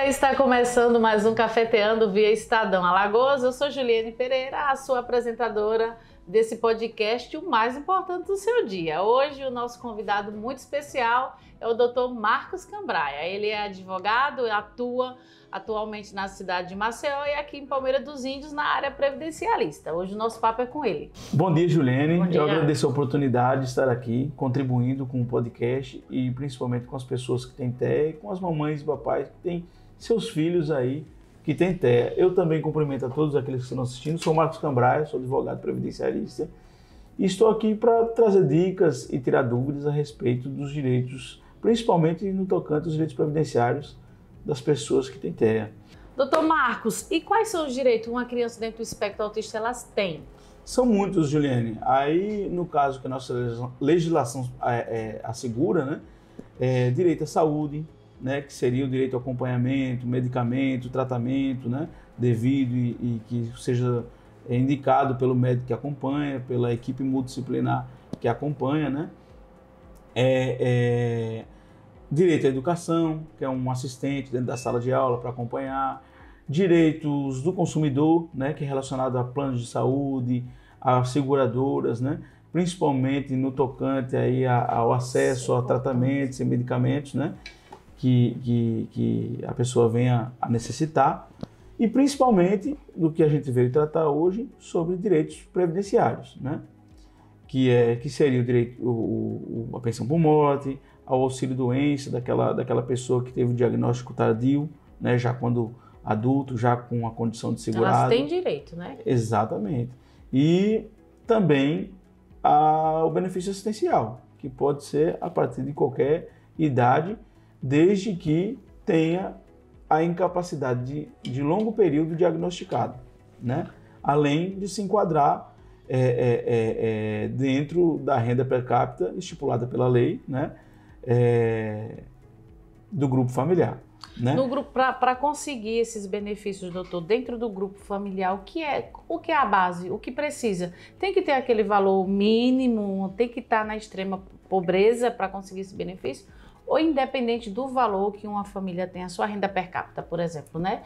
dia, está começando mais um Cafeteando via Estadão Alagoas. Eu sou Juliane Pereira, a sua apresentadora desse podcast, o mais importante do seu dia. Hoje o nosso convidado muito especial é o Dr. Marcos Cambraia. Ele é advogado, atua atualmente na cidade de Maceió e aqui em Palmeira dos Índios na área previdencialista. Hoje o nosso papo é com ele. Bom dia, Juliane. Bom dia. Eu agradeço a oportunidade de estar aqui contribuindo com o podcast e principalmente com as pessoas que têm TEA e com as mamães e papais que têm seus filhos aí que têm TEA. Eu também cumprimento a todos aqueles que estão assistindo. Sou Marcos Cambraia, sou advogado previdencialista e estou aqui para trazer dicas e tirar dúvidas a respeito dos direitos, principalmente no tocante aos direitos previdenciários das pessoas que têm TEA. Doutor Marcos, e quais são os direitos que uma criança dentro do espectro autista elas têm? São muitos, Juliane. Aí, no caso que a nossa legislação assegura, né, direito à saúde, né, que seria o direito ao acompanhamento, medicamento, tratamento, né, devido e que seja indicado pelo médico que acompanha, pela equipe multidisciplinar que acompanha, né, direito à educação, que é um assistente dentro da sala de aula para acompanhar, direitos do consumidor, né, que é relacionado a planos de saúde, a seguradoras, né, principalmente no tocante aí ao acesso a tratamentos e medicamentos, né, que a pessoa venha a necessitar, e principalmente do que a gente veio tratar hoje sobre direitos previdenciários, né, que seria o direito a pensão por morte, ao auxílio doença daquela pessoa que teve o diagnóstico tardio, né, já quando adulto, já com a condição de segurado. Elas têm direito, né? Exatamente. E também o benefício assistencial, que pode ser a partir de qualquer idade, desde que tenha a incapacidade de longo período diagnosticado, né? Além de se enquadrar dentro da renda per capita estipulada pela lei, né? Do grupo familiar, né? No grupo, para conseguir esses benefícios, doutor, dentro do grupo familiar, o que é a base, o que precisa? Tem que ter aquele valor mínimo, tem que estar na extrema pobreza para conseguir esse benefício? Ou independente do valor que uma família tem, a sua renda per capita, por exemplo, né?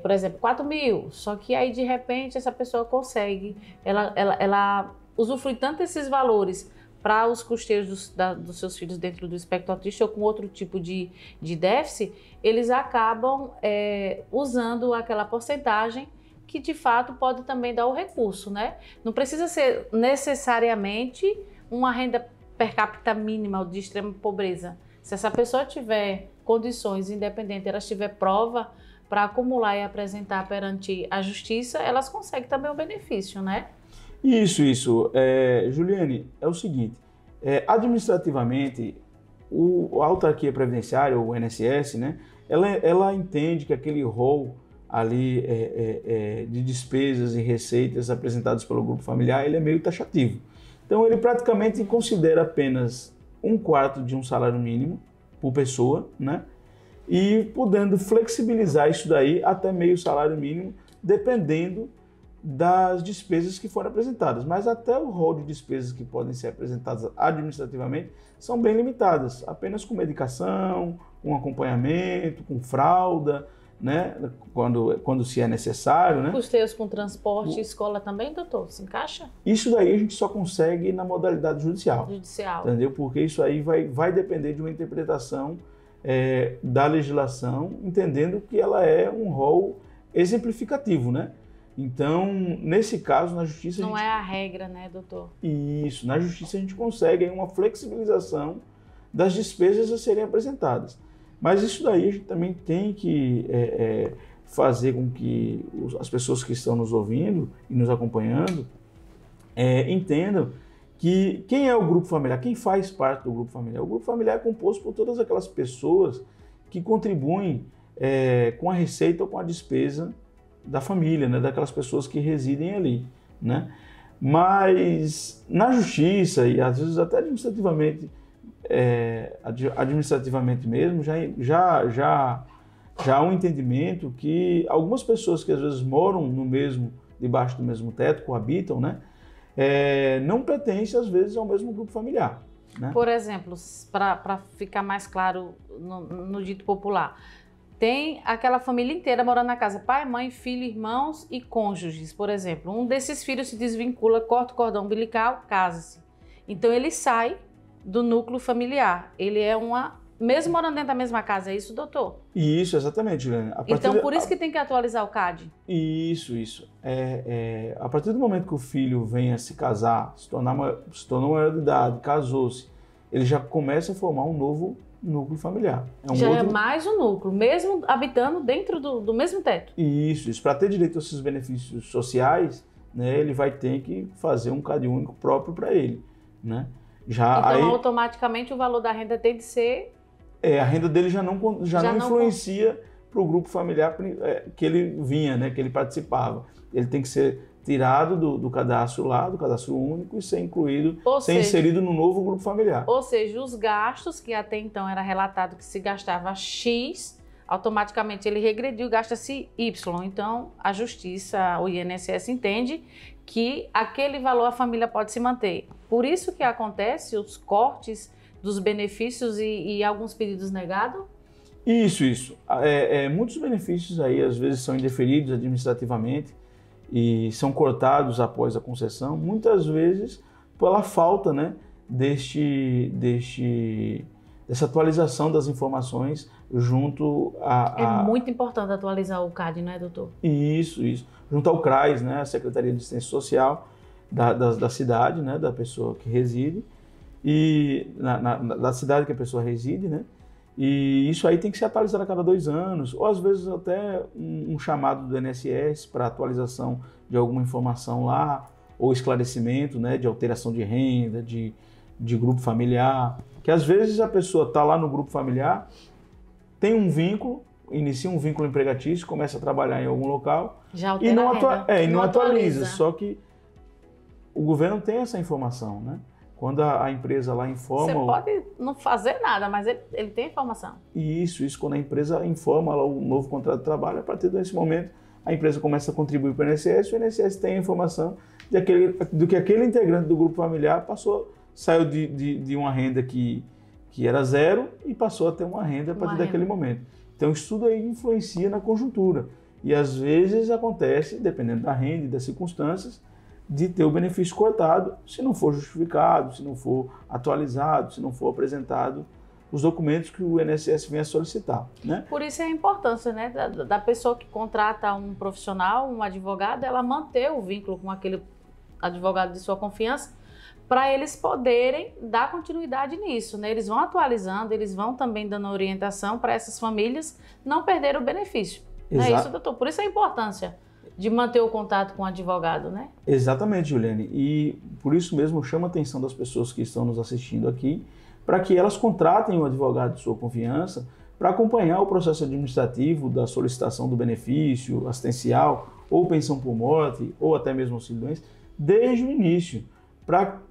Por exemplo, 4 mil, só que aí de repente essa pessoa consegue, ela usufrui tanto esses valores para os custeios dos seus filhos dentro do espectro autista ou com outro tipo de déficit, eles acabam usando aquela porcentagem que de fato pode também dar o recurso, né? Não precisa ser necessariamente uma renda per capita mínima ou de extrema pobreza. Se essa pessoa tiver condições independentes, ela tiver prova para acumular e apresentar perante a justiça, elas conseguem também o benefício, né? Isso. Juliane, é o seguinte, administrativamente, a autarquia previdenciária, o INSS, né, ela entende que aquele rol ali de despesas e receitas apresentados pelo grupo familiar, ele é meio taxativo. Então, ele praticamente considera apenas 1/4 de um salário mínimo por pessoa, né, e podendo flexibilizar isso daí até meio salário mínimo, dependendo das despesas que forem apresentadas, mas até o rol de despesas que podem ser apresentadas administrativamente são bem limitadas, apenas com medicação, com acompanhamento, com fralda, né, quando se é necessário, né? Custeios com transporte e escola também, doutor, se encaixa? Isso daí a gente só consegue na modalidade judicial. Entendeu? Porque isso aí vai depender de uma interpretação da legislação, entendendo que ela é um rol exemplificativo, né? Então, nesse caso, na justiça... Não é a regra, né, doutor? Isso. Na justiça a gente consegue uma flexibilização das despesas a serem apresentadas. Mas isso daí a gente também tem que fazer com que as pessoas que estão nos ouvindo e nos acompanhando entendam que quem é o grupo familiar, quem faz parte do grupo familiar. O grupo familiar é composto por todas aquelas pessoas que contribuem com a receita ou com a despesa da família, né, daquelas pessoas que residem ali, né? Mas na justiça e às vezes até administrativamente mesmo, já há um entendimento que algumas pessoas que às vezes moram debaixo do mesmo teto, coabitam, né, não pertencem às vezes ao mesmo grupo familiar, né? Por exemplo, para ficar mais claro no dito popular, tem aquela família inteira morando na casa, pai, mãe, filho, irmãos e cônjuges, por exemplo. Um desses filhos se desvincula, corta o cordão umbilical, casa-se. Então ele sai do núcleo familiar. Ele é mesmo morando dentro da mesma casa, é isso, doutor? Isso, exatamente, Juliana. Então por isso que tem que atualizar o CAD. Isso. A partir do momento que o filho vem a se casar, se tornou maior de idade, casou-se, ele já começa a formar um novo núcleo familiar. É mais um núcleo, mesmo habitando dentro do mesmo teto. Isso. Para ter direito a esses benefícios sociais, né, ele vai ter que fazer um CAD único próprio para ele, né? Então, automaticamente, o valor da renda tem de ser... a renda dele já não influencia para o grupo familiar que ele vinha, né, que ele participava. Ele tem que ser tirado do cadastro lá, do cadastro único, e ser incluído, inserido no novo grupo familiar. Ou seja, os gastos, que até então era relatado que se gastava X, automaticamente ele regrediu, gasta-se Y. Então, a Justiça, o INSS entende que aquele valor a família pode se manter. Por isso que acontece os cortes dos benefícios e alguns pedidos negados? Isso. Muitos benefícios aí, às vezes, são indeferidos administrativamente e são cortados após a concessão, muitas vezes pela falta, né, dessa atualização das informações junto É muito importante atualizar o CAD, não é, doutor? Isso. Junto ao CRAS, né, a Secretaria de Assistência Social da cidade, né, da pessoa que reside, e da cidade que a pessoa reside, né? E isso aí tem que ser atualizado a cada 2 anos, ou às vezes até um chamado do INSS para atualização de alguma informação lá, ou esclarecimento, né, de alteração de renda, de grupo familiar, que às vezes a pessoa está lá no grupo familiar, tem um vínculo, inicia um vínculo empregatício, começa a trabalhar em algum local e não atualiza, só que o governo tem essa informação, né? Quando a empresa lá informa... Você pode não fazer nada, mas ele tem informação. Isso quando a empresa informa lá o novo contrato de trabalho, a partir desse momento a empresa começa a contribuir para o INSS, o INSS tem a informação do que aquele integrante do grupo familiar saiu de uma renda que era 0 e passou a ter uma renda a partir daquele momento. Então isso tudo aí influencia na conjuntura. E às vezes acontece, dependendo da renda e das circunstâncias, de ter o benefício cortado, se não for justificado, se não for atualizado, se não for apresentado os documentos que o INSS vem a solicitar, né? Por isso é a importância, né, da pessoa que contrata um profissional, um advogado, ela manter o vínculo com aquele advogado de sua confiança, para eles poderem dar continuidade nisso, né? Eles vão atualizando, eles vão também dando orientação para essas famílias não perderem o benefício. Não é isso, doutor? Por isso a importância de manter o contato com o advogado, né? Exatamente, Juliane. E por isso mesmo chama a atenção das pessoas que estão nos assistindo aqui, para que elas contratem um advogado de sua confiança para acompanhar o processo administrativo da solicitação do benefício assistencial, ou pensão por morte, ou até mesmo auxílio-doença, desde o início.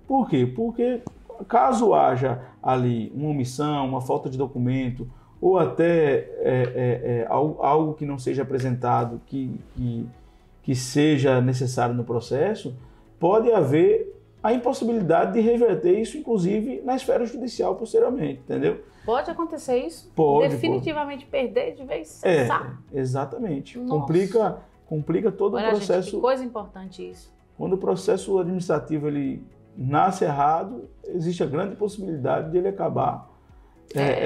Por quê? Porque caso haja ali uma omissão, uma falta de documento, ou até algo que não seja apresentado, que seja necessário no processo, pode haver a impossibilidade de reverter isso, inclusive, na esfera judicial posteriormente, entendeu? Pode acontecer isso? Pode. Definitivamente perder de vez? Exatamente. Nossa. Complica todo o processo. Gente, que coisa importante isso. Quando o processo administrativo ele nasce errado, existe a grande possibilidade de ele acabar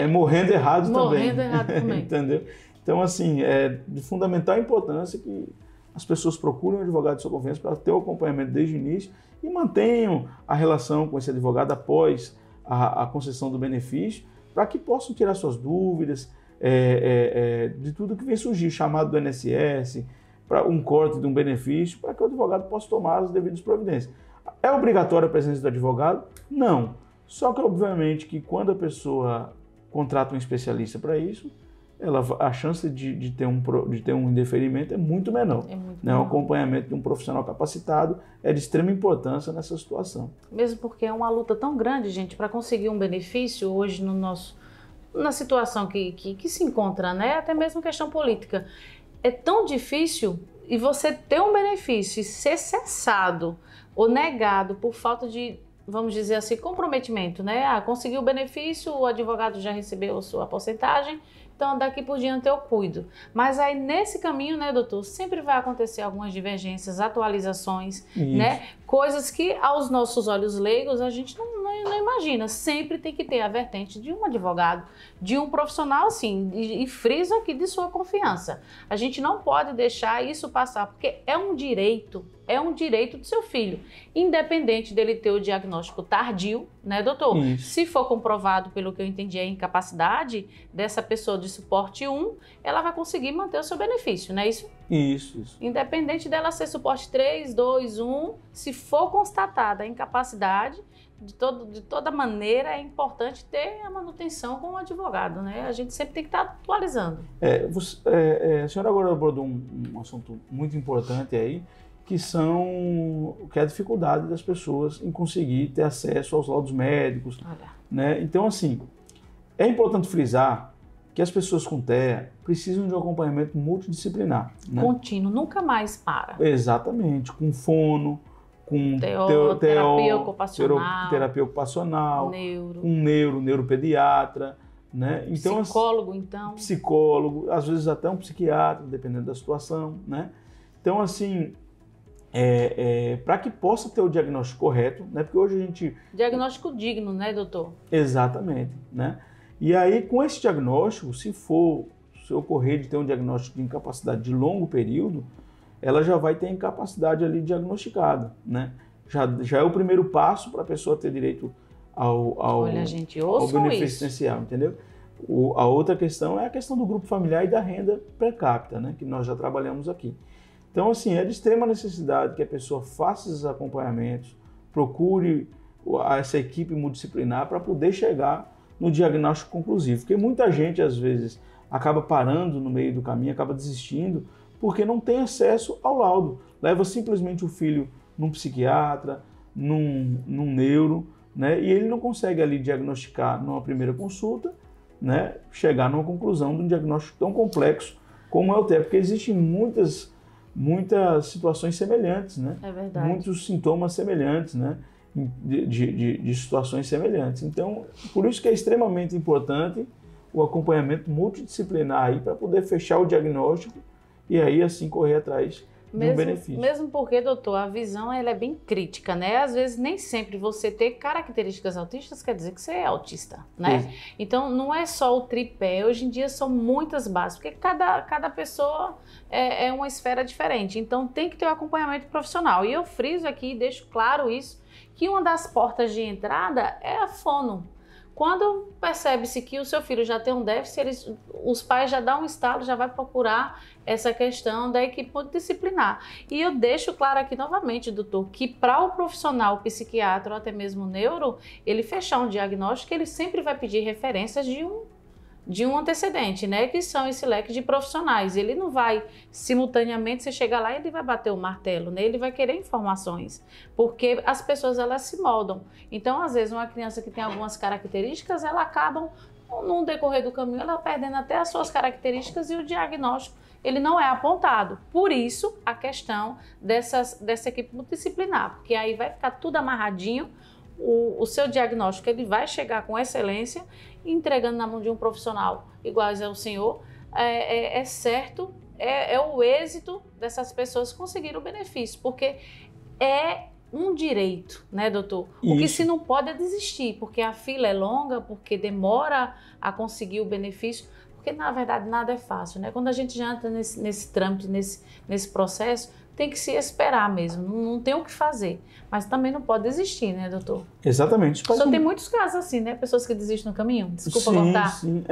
morrendo errado também. Morrendo errado também. Entendeu? Então, assim, é de fundamental importância que as pessoas procurem um advogado de sua confiança para ter o acompanhamento desde o início e mantenham a relação com esse advogado após a concessão do benefício, para que possam tirar suas dúvidas de tudo que vem surgir, chamado do INSS, para um corte de um benefício, para que o advogado possa tomar as devidas providências. É obrigatória a presença do advogado? Não. Só que, obviamente, que quando a pessoa contrata um especialista para isso, a chance de ter um indeferimento é muito menor. O acompanhamento de um profissional capacitado é de extrema importância nessa situação. Mesmo porque é uma luta tão grande, gente, para conseguir um benefício hoje na situação que se encontra, né? Até mesmo questão política. É tão difícil e você ter um benefício e ser cessado ou negado por falta de, vamos dizer assim, comprometimento, né? Conseguiu o benefício, o advogado já recebeu a sua porcentagem, então daqui por diante eu cuido. Mas aí nesse caminho, né, doutor, sempre vai acontecer algumas divergências, atualizações, né, coisas que aos nossos olhos leigos a gente não imagina. Sempre tem que ter a vertente de um advogado, de um profissional, assim, e friso aqui de sua confiança. A gente não pode deixar isso passar, porque é um direito do seu filho, independente dele ter o diagnóstico tardio, né, doutor? Isso. Se for comprovado, pelo que eu entendi, a incapacidade dessa pessoa de suporte 1, ela vai conseguir manter o seu benefício, não é isso? Isso. Independente dela ser suporte 3, 2, 1, se for constatada a incapacidade, de toda maneira é importante ter a manutenção com o advogado, né? A gente sempre tem que estar atualizando. A senhora agora abordou um assunto muito importante aí, que é a dificuldade das pessoas em conseguir ter acesso aos laudos médicos. Né? Então, assim, é importante frisar que as pessoas com TEA precisam de um acompanhamento multidisciplinar. Né? Contínuo, nunca mais para. Exatamente, com fono, com terapia ocupacional, neuropediatra, né? Então, psicólogo, às vezes até um psiquiatra, dependendo da situação, né? Então, assim, para que possa ter o diagnóstico correto, né? Porque hoje a gente... Diagnóstico digno, né, doutor? Exatamente, né? E aí, com esse diagnóstico, se ocorrer de ter um diagnóstico de incapacidade de longo período, ela já vai ter a incapacidade ali diagnosticada, né? Já é o primeiro passo para a pessoa ter direito ao benefício essencial, entendeu? A outra questão é a questão do grupo familiar e da renda per capita, né? Que nós já trabalhamos aqui. Então, assim, é de extrema necessidade que a pessoa faça esses acompanhamentos, procure essa equipe multidisciplinar para poder chegar no diagnóstico conclusivo. Porque muita gente, às vezes, acaba parando no meio do caminho, acaba desistindo, porque não tem acesso ao laudo. Leva simplesmente o filho num psiquiatra, num neuro, né? E ele não consegue ali diagnosticar numa primeira consulta, né? Chegar numa conclusão de um diagnóstico tão complexo como é o TEA, porque existem muitas situações semelhantes, né? É verdade. Muitos sintomas semelhantes, né? De situações semelhantes. Então, por isso que é extremamente importante o acompanhamento multidisciplinar aí para poder fechar o diagnóstico e aí assim correr atrás de um benefício. Mesmo porque, doutor, a visão ela é bem crítica, né? Às vezes nem sempre você ter características autistas quer dizer que você é autista, né? Então não é só o tripé, hoje em dia são muitas bases, porque cada pessoa é uma esfera diferente, então tem que ter um acompanhamento profissional. E eu friso aqui, deixo claro isso, que uma das portas de entrada é a fono. Quando percebe-se que o seu filho já tem um déficit, os pais já dão um estalo, já vai procurar essa questão da equipe multidisciplinar. E eu deixo claro aqui novamente, doutor, que para o profissional psiquiatra ou até mesmo neuro, ele fechar um diagnóstico, ele sempre vai pedir referências de um antecedente, né? Que são esse leque de profissionais. Ele não vai simultaneamente, você chega lá e ele vai bater o martelo, né? Ele vai querer informações, porque as pessoas elas se moldam. Então, às vezes, uma criança que tem algumas características, ela acaba, no decorrer do caminho, ela perdendo até as suas características e o diagnóstico, ele não é apontado. Por isso, a questão dessa equipe multidisciplinar, porque aí vai ficar tudo amarradinho, o seu diagnóstico ele vai chegar com excelência, entregando na mão de um profissional igual é o senhor, é certo, é o êxito dessas pessoas conseguir o benefício, porque é um direito, né, doutor? Isso. O que se não pode é desistir, porque a fila é longa, porque demora a conseguir o benefício, porque na verdade nada é fácil, né? Quando a gente já entra nesse trâmite, nesse processo, tem que se esperar mesmo, não tem o que fazer. Mas também não pode desistir, né, doutor? Exatamente. Só tem muitos casos assim, né? Pessoas que desistem no caminho. Desculpa voltar. Sim,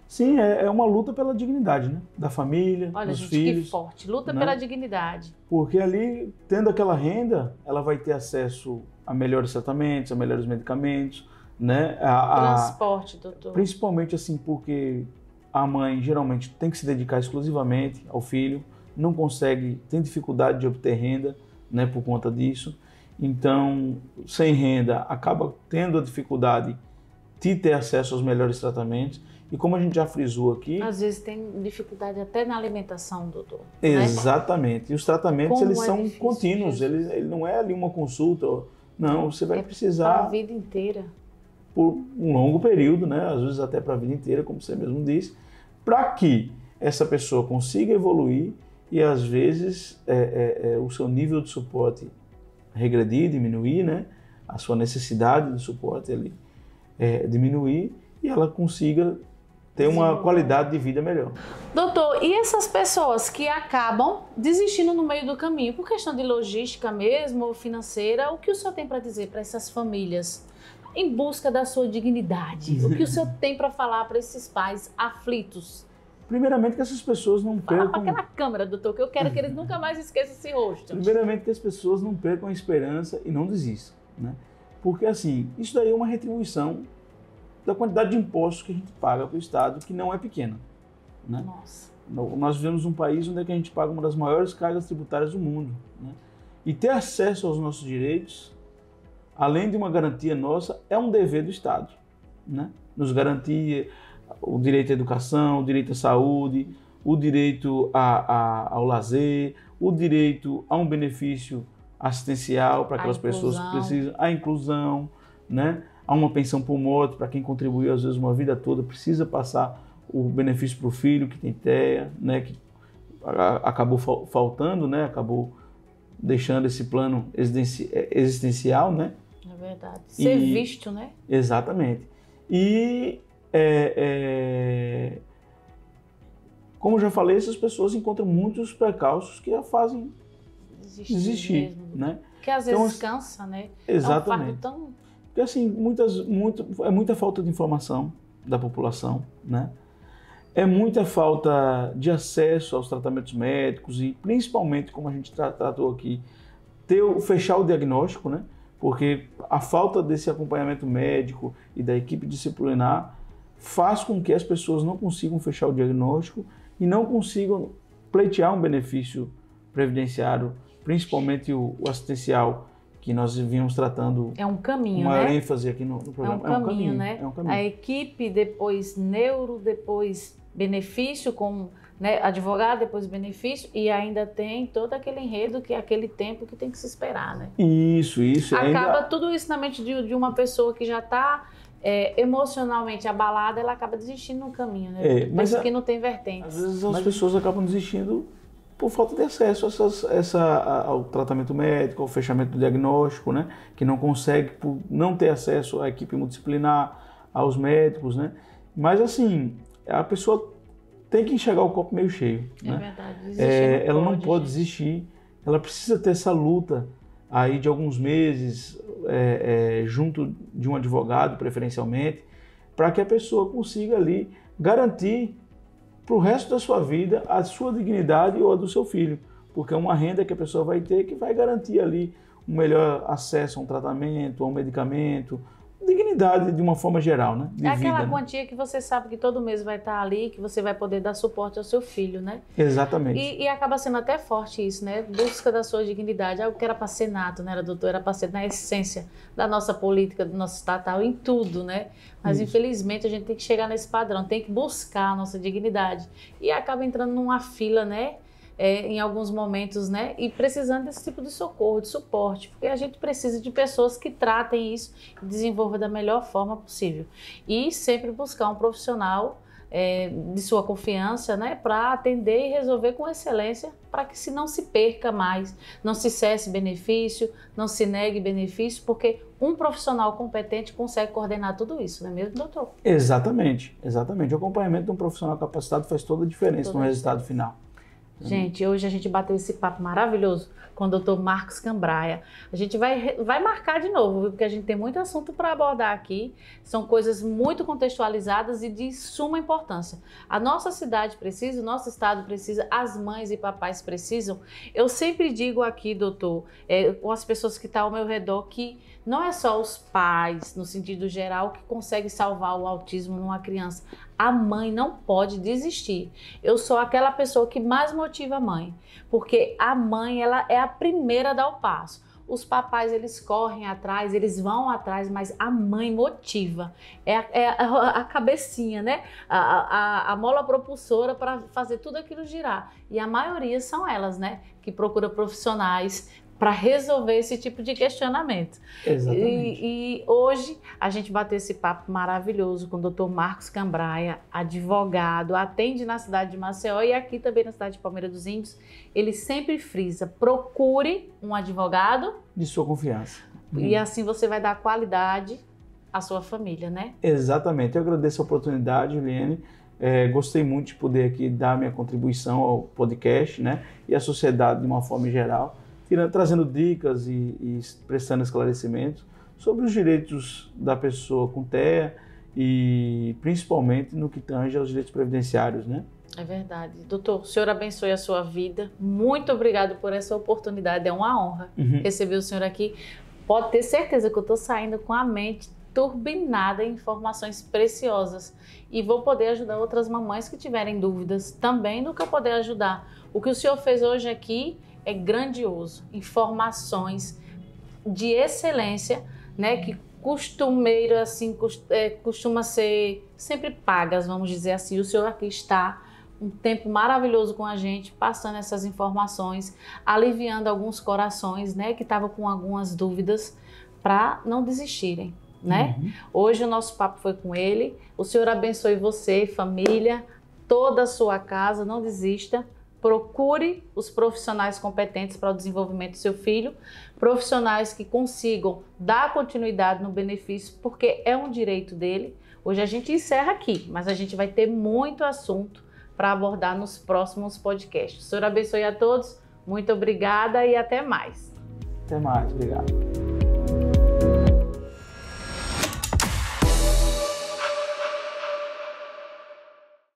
Sim, é uma luta pela dignidade, né? Da família, olha, dos gente, filhos. Que forte. Luta, né? Pela dignidade. Porque ali, tendo aquela renda, ela vai ter acesso a melhores tratamentos, a melhores medicamentos, né? Transporte, doutor. Principalmente assim, porque a mãe geralmente tem que se dedicar exclusivamente ao filho, não consegue, tem dificuldade de obter renda, né, por conta disso. Então, sem renda, acaba tendo a dificuldade de ter acesso aos melhores tratamentos. E como a gente já frisou aqui... Às vezes tem dificuldade até na alimentação, doutor. Exatamente. Né? E os tratamentos, eles são contínuos. Ele não é ali uma consulta. Não, você vai precisar... Para a vida inteira. Por um longo período, né? Às vezes até para a vida inteira, como você mesmo disse. para que essa pessoa consiga evoluir e, às vezes, o seu nível de suporte regredir, diminuir, né? A sua necessidade de suporte ali, diminuir e ela consiga ter uma qualidade de vida melhor. Doutor, e essas pessoas que acabam desistindo no meio do caminho, por questão de logística mesmo, ou financeira, o que o senhor tem para dizer para essas famílias em busca da sua dignidade? O que o senhor tem para falar para esses pais aflitos? Primeiramente que essas pessoas não percam... Fala para aquela câmera, doutor, que eu quero que eles nunca mais esqueçam esse rosto. Primeiramente que as pessoas não percam a esperança e não desistam, né? Porque assim, isso daí é uma retribuição da quantidade de impostos que a gente paga para o Estado, que não é pequena, né? Nossa. Nós vivemos um país onde a gente paga uma das maiores cargas tributárias do mundo, né? E ter acesso aos nossos direitos, além de uma garantia nossa, é um dever do Estado, né? Nos garantir o direito à educação, o direito à saúde, o direito ao lazer, o direito a um benefício assistencial para aquelas pessoas que precisam, a inclusão, né? Há uma pensão por morte para quem contribuiu às vezes uma vida toda, precisa passar o benefício para o filho que tem TEA, né? Que acabou faltando, né? Acabou deixando esse plano existencial, né? É verdade. Ser visto, né? Exatamente. E como eu já falei, essas pessoas encontram muitos percalços que a fazem desistir, mesmo, né? Que às vezes cansa, né? Exatamente. É um fardo tão... Porque assim, é muita falta de informação da população, né? É muita falta de acesso aos tratamentos médicos e principalmente, como a gente tratou aqui, fechar o diagnóstico, né? Porque a falta desse acompanhamento médico e da equipe disciplinar faz com que as pessoas não consigam fechar o diagnóstico e não consigam pleitear um benefício previdenciário, principalmente o assistencial, que nós vínhamos tratando. É um caminho, maior né? ênfase aqui no programa. É um caminho, né? É um caminho. A equipe, depois neuro, depois benefício, com, né, advogado, depois benefício, e ainda tem todo aquele enredo, que é aquele tempo que tem que se esperar, né? Isso. Acaba tudo isso na mente de uma pessoa que já está emocionalmente abalada, ela acaba desistindo no caminho, né? Mas que não tem vertentes. Às vezes as pessoas acabam desistindo por falta de acesso ao tratamento médico, ao fechamento do diagnóstico, né? Que não consegue, por não ter acesso à equipe multidisciplinar, aos médicos, né? Mas assim, a pessoa tem que enxergar o copo meio cheio, né? Verdade. Ela não pode desistir, ela precisa ter essa luta aí de alguns meses, junto de um advogado, preferencialmente, para que a pessoa consiga ali garantir para o resto da sua vida a sua dignidade ou a do seu filho, porque é uma renda que a pessoa vai ter que vai garantir ali um melhor acesso a um tratamento, a um medicamento, dignidade de uma forma geral, né? É aquela quantia que você sabe que todo mês vai estar ali, que você vai poder dar suporte ao seu filho, né? Exatamente. E acaba sendo até forte isso, né? Busca da sua dignidade, algo que era para ser nato, né? Era doutor, era para ser na essência da nossa política, do nosso estatal, em tudo, né? Mas infelizmente a gente tem que chegar nesse padrão, tem que buscar a nossa dignidade. E acaba entrando numa fila, né? Em alguns momentos, né? E precisando desse tipo de socorro, de suporte, porque a gente precisa de pessoas que tratem isso e desenvolvam da melhor forma possível. E sempre buscar um profissional de sua confiança, né? Para atender e resolver com excelência, para que não se perca mais, não se cesse benefício, não se negue benefício, porque um profissional competente consegue coordenar tudo isso, não é mesmo, doutor? Exatamente. O acompanhamento de um profissional capacitado faz toda a diferença no resultado final. Gente, hoje a gente bateu esse papo maravilhoso com o Dr. Marcos Cambraia. A gente vai marcar de novo, viu? Porque a gente tem muito assunto para abordar aqui. São coisas muito contextualizadas e de suma importância. A nossa cidade precisa, o nosso estado precisa, as mães e papais precisam. Eu sempre digo aqui, doutor, com as pessoas que estão ao meu redor, que não é só os pais, no sentido geral, que conseguem salvar o autismo numa criança. A mãe não pode desistir. Eu sou aquela pessoa que mais motiva a mãe, porque a mãe, ela é a primeira a dar o passo. Os papais, eles correm atrás, eles vão atrás, mas a mãe motiva. É a cabecinha, né? A mola propulsora para fazer tudo aquilo girar. E a maioria são elas, né? Que procuram profissionais para resolver esse tipo de questionamento. Exatamente. E hoje a gente bateu esse papo maravilhoso com o Dr. Marcos Cambraia, advogado, atende na cidade de Maceió e aqui também na cidade de Palmeira dos Índios. Ele sempre frisa, procure um advogado De sua confiança. e assim você vai dar qualidade à sua família, né? Exatamente. Eu agradeço a oportunidade, Juliane. Gostei muito de poder aqui dar minha contribuição ao podcast, né? E à sociedade de uma forma geral, trazendo dicas e prestando esclarecimentos sobre os direitos da pessoa com TEA e principalmente no que tange aos direitos previdenciários, né? É verdade. Doutor, o senhor abençoe a sua vida. Muito obrigado por essa oportunidade. É uma honra receber o senhor aqui. Pode ter certeza que eu estou saindo com a mente turbinada em informações preciosas e vou poder ajudar outras mamães que tiverem dúvidas também do que eu poder ajudar. O que o senhor fez hoje aqui é grandioso. Informações de excelência, né, que costumeiro assim costuma ser sempre pagas, vamos dizer assim. O senhor aqui está um tempo maravilhoso com a gente, passando essas informações, aliviando alguns corações, né, que estavam com algumas dúvidas, para não desistirem, né? Hoje o nosso papo foi com ele. O Senhor abençoe você, família, toda a sua casa, não desista. Procure os profissionais competentes para o desenvolvimento do seu filho, profissionais que consigam dar continuidade no benefício, porque é um direito dele. Hoje a gente encerra aqui, mas a gente vai ter muito assunto para abordar nos próximos podcasts. O Senhor abençoe a todos, muito obrigada e até mais. Até mais, obrigado.